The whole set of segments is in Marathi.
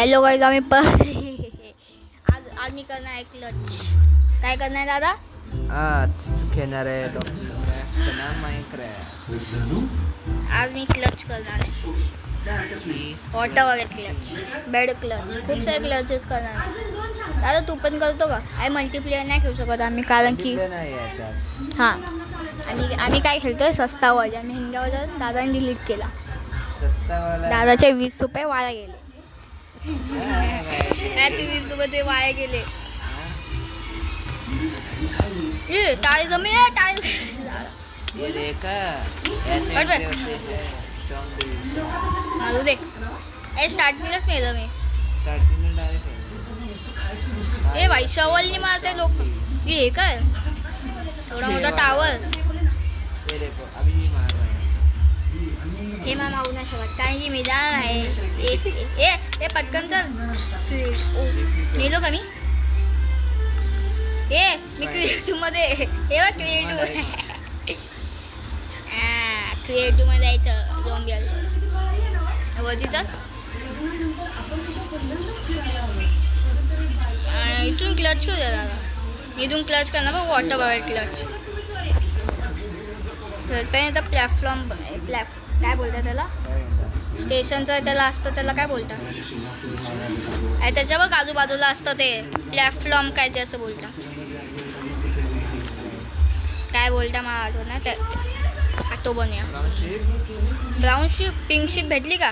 हॅलो गाईज, आम्ही आज मी करणार आहे क्लच. काय करणार दादा? आज खेळणार आहे आज मी क्लच करणार आहे. वॉटर वगैरे क्लच, बेड क्लच, खूप सारे क्लचेस करणार आहे. दादा तू पण करतो का? आहे मल्टीप्लेअर नाही खेळू शकत आम्ही, कारण की हां आम्ही काय खेळतोय सस्तावर. आम्ही हिंगावर दादाने डिलीट केला. दादाचे 20 रुपये वाया गेले. 20 रुपये ते वाया गेले. ये टाळी जमी आहे, टाळी मारू दे. स्टार्टिंगलाच मेलं मी. ए भाई शवलनी मारते लोक. हे काय थोडा मोठा टावर. हे मा मारू नाही शकत कारण की मी जाणार आहे. ए पटकन चल. मेलो का मी? मी क्रिएटिव्ह मध्ये क्रिएटिव्ह मध्ये जायचं. झॉम्बी आलं वरती चल. इथून क्लच करूया दादा. इथून क्लच करणार बघ. Water ball clutch. आता प्लॅटफॉर्म काय बोलतात त्याला? स्टेशनचं त्याला असतं, त्याला काय बोलतात? त्याच्या बघ आजूबाजूला असतं ते प्लॅटफॉर्म काय ते असं बोलतात. काय बोलता मला आठवत नाही. त्या हातो बनूया. Brown ship. पिंक शिप भेटली का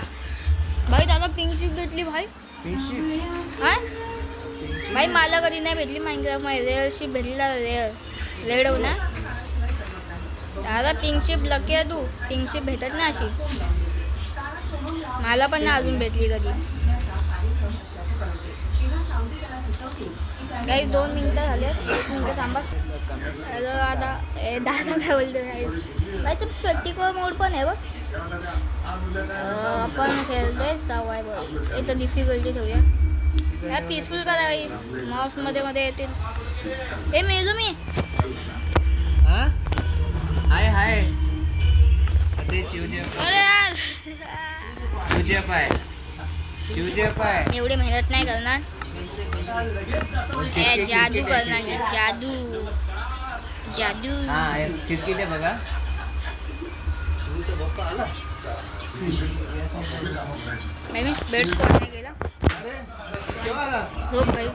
भाई? दादा पिंक शिप भेटली भाई. हा भाई मला कधी नाही भेटली माइनक्राफ्ट मध्ये. रेअर शिप भेटली ना. रेड हो ना दादा. पिंक शिप लकी आहे तू. पिंक शिप भेटत ना अशी. मला पण ना अजून भेटली कधी. काही 2 मिनिटं झाले. 1 मिनिटं थांबा. हॅलो दादा. दादा काय बोलतो भाई? तुम स्पेक्टिकल मोड पण आहे बघ. आपण खेळतोय सर्वायवल. एक तर डिफिकल्टी ठेवूया. पीसफुल करा भाई. माउस मध्ये येतील. हे मेलो मी. हाय हाय. अरे यार एवढी मेहनत नाही करणार. जादू करणार मी. जादू जादू. खिडकी दे बघा. मी बेड स्पॉट नाही गेला. झोप भाई.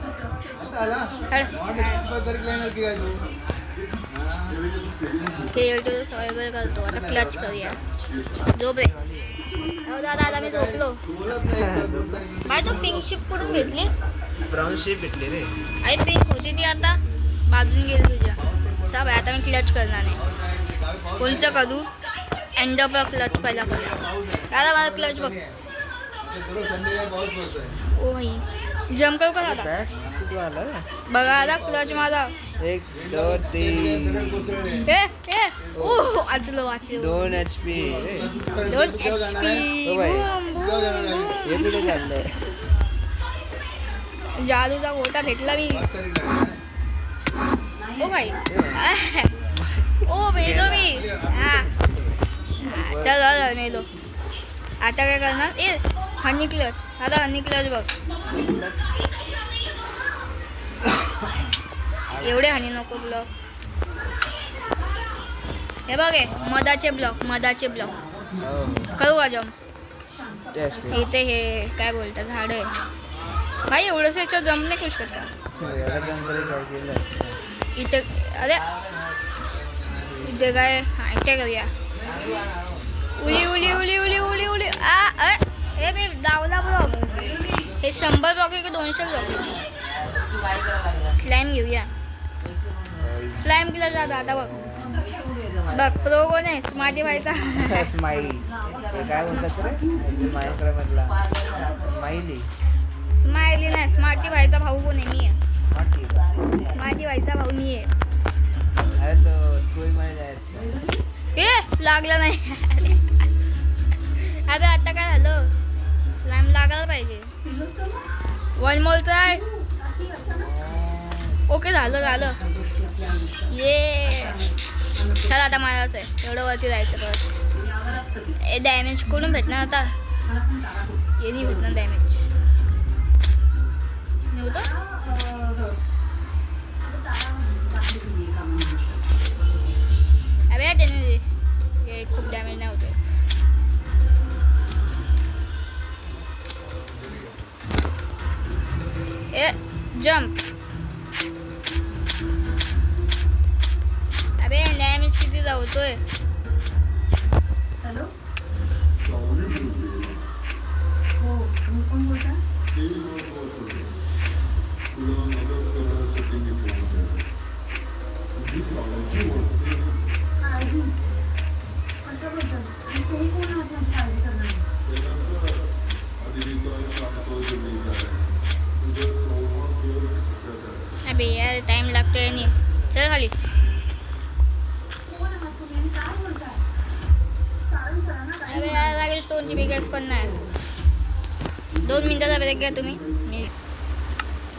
क्रिएटिव्ह सर्वायवल करतो आता. क्लच करूया. झोप रे. हो दादा आता मी झोपलो. भाई तू पिंक शिप कुठून भेटली? ब्राऊन शिप भेटली रे. अरे पिंक होती ती आता बाजून गेली तुझ्या. सा भाई आता मी क्लच करणार नाही. कोणचं करू? एंडर क्लच पहिला करूया. दादा मला क्लच बघ. ओ भाई जम्प करू का दादा? बघा आता क्लच माझा. 1 2 3. ओ वाचलो. 2 HP. 2 HP. जादूचा गोटा भेटला मी. ओ भाई ओ मेलो मी. चल मेलो. आता काय करणार? हनी क्लच. आता हनी क्लच बघ. एवढे हनी नको ब्लॉक. हे बघ मधाचे ब्लॉक. करू का जम्प? इथे हे काय बोलतात झाड आहे भाई. एवढंच याच्यावर जम्प नाही करू शकत का? इथे अरे इथे काय? इथे करूया. उली उली उली उली उली उली. हे मी दावला ब्लॉक. हे 100 ब्लॉक आहे की 200 ब्लॉक आहे? स्लाइम घेऊया. स्लाइम केला जाता आता बघ. बघ प्रो कोण आहे? स्मार्टी व्हायचा. स्माइली काय बोलतात रे मायक्राफ्ट मधला? स्माइली नाही. स्मार्टी व्हायचा भाऊ कोण आहे? मी आहे. स्मार्टी व्हायचा भाऊ मी आहे. अरे तो स्कूल मध्ये जायचं. लागला नाही. अगं आता काय झालं? स्लाइम लागायला पाहिजे. 1 मोलचं आहे. ओके झालं. ये चल आता मलाच आहे. एवढं वरती जायचं परत. डॅमेज करून भेटणार आता. ये नाही भेटणार डॅमेज. नव्हतं. अबे त्याने हे खूप डॅमेज नाही होतोय. ए जम्प. अबे डॅमेज किती जावतोय. अबे यार टाइम लागतोय नी. चल खाली. अबे यार माझ्या स्टोनची बिगेस पण नाही. 2 मिनिटाचा ब्रेक घ्या तुम्ही. मी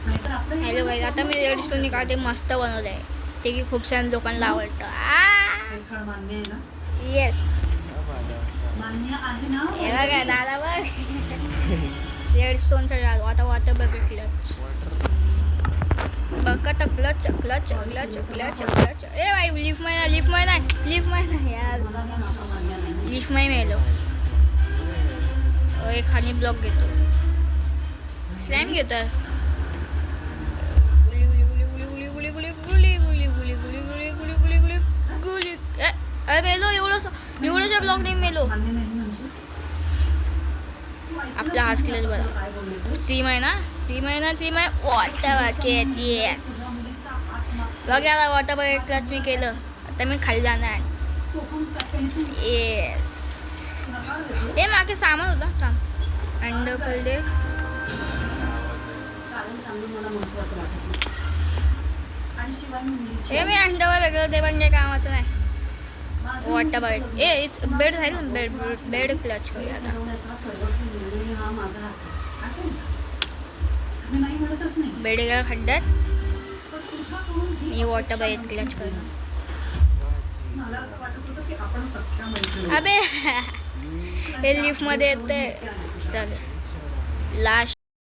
हॅलो गाईज, आता मी रेड स्टोन काढते. मस्त बनवलं आहे ते की खूप साऱ्या लोकांना आवडतं. येस हे बघा दादा बघ. रेड स्टोनचा जादू. आता वॉटर बघितलं बघ. Clutch clutch clutch clutch clutch. ए भाई लिफ्ट नाही यार. लिफ्ट नाही मेलो. एक हानी ब्लॉक घेतो. स्लॅम घेतो. अरे मेलो. एवढंच ब्लॉक नाही मेलो. आपला हाच क्लच बघा. 3 महिना वॉटर बकेट. येस बघ याला वॉटर बकेट क्लच मी केलं. आता मी खाली जाणार. येस हे मागे सामान होता. थांब अंडर पडले. हे मी अंडरवर वेगळं ते पण काही कामाचं नाही. वॉटर बकेट इट्स बेड आहे ना. बेड क्लच करूया आता. बेड गेला खड्ड्यात. मी वॉटर बकेट क्लच करणार. अबे हे लिफ्ट मध्ये येते. चल लास्ट